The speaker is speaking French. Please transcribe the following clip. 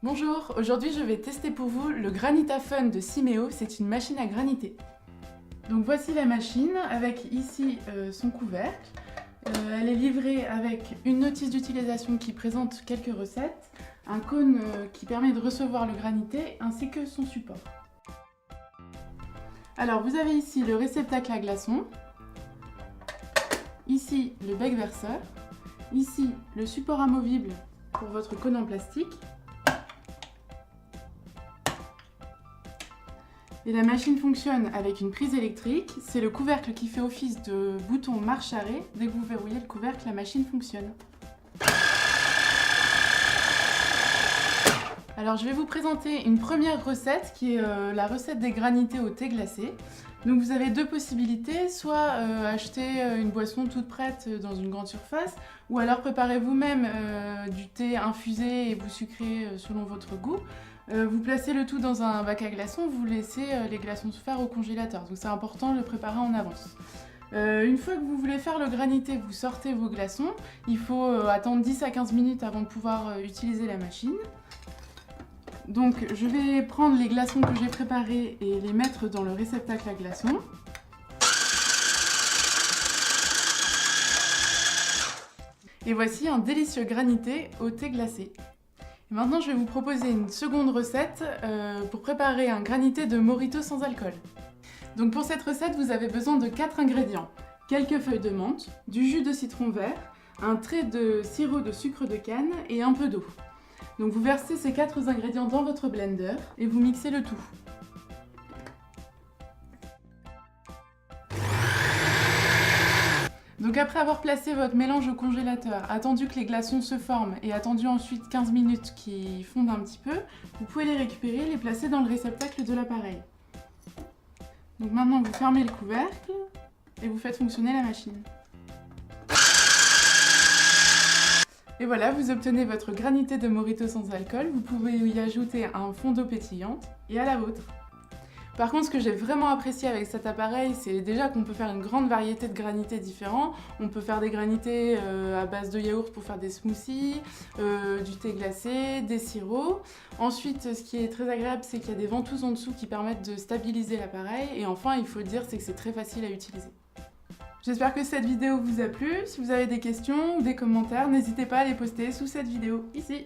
Bonjour, aujourd'hui je vais tester pour vous le Granitafun de Simeo, c'est une machine à graniter. Donc voici la machine avec ici son couvercle. Elle est livrée avec une notice d'utilisation qui présente quelques recettes, un cône qui permet de recevoir le granité ainsi que son support. Alors vous avez ici le réceptacle à glaçons, ici le bec verseur, ici le support amovible pour votre cône en plastique. Et la machine fonctionne avec une prise électrique, c'est le couvercle qui fait office de bouton marche-arrêt. Dès que vous verrouillez le couvercle, la machine fonctionne. Alors je vais vous présenter une première recette qui est la recette des granités au thé glacé. Donc vous avez deux possibilités, soit acheter une boisson toute prête dans une grande surface, ou alors préparez vous-même du thé infusé et vous sucrez selon votre goût. Vous placez le tout dans un bac à glaçons, vous laissez les glaçons se faire au congélateur, donc c'est important de le préparer en avance. Une fois que vous voulez faire le granité, vous sortez vos glaçons, il faut attendre 10 à 15 minutes avant de pouvoir utiliser la machine. Donc je vais prendre les glaçons que j'ai préparés et les mettre dans le réceptacle à glaçons. Et voici un délicieux granité au thé glacé. Et maintenant je vais vous proposer une seconde recette pour préparer un granité de mojito sans alcool. Donc pour cette recette vous avez besoin de 4 ingrédients. Quelques feuilles de menthe, du jus de citron vert, un trait de sirop de sucre de canne et un peu d'eau. Donc vous versez ces 4 ingrédients dans votre blender et vous mixez le tout. Donc après avoir placé votre mélange au congélateur, attendu que les glaçons se forment et attendu ensuite 15 minutes qu'ils fondent un petit peu, vous pouvez les récupérer et les placer dans le réceptacle de l'appareil. Donc maintenant vous fermez le couvercle et vous faites fonctionner la machine. Et voilà, vous obtenez votre granité de mojito sans alcool, vous pouvez y ajouter un fond d'eau pétillante et à la vôtre. Par contre, ce que j'ai vraiment apprécié avec cet appareil, c'est déjà qu'on peut faire une grande variété de granités différents. On peut faire des granités à base de yaourt pour faire des smoothies, du thé glacé, des sirops. Ensuite, ce qui est très agréable, c'est qu'il y a des ventouses en dessous qui permettent de stabiliser l'appareil. Et enfin, il faut le dire, c'est que c'est très facile à utiliser. J'espère que cette vidéo vous a plu. Si vous avez des questions ou des commentaires, n'hésitez pas à les poster sous cette vidéo, ici.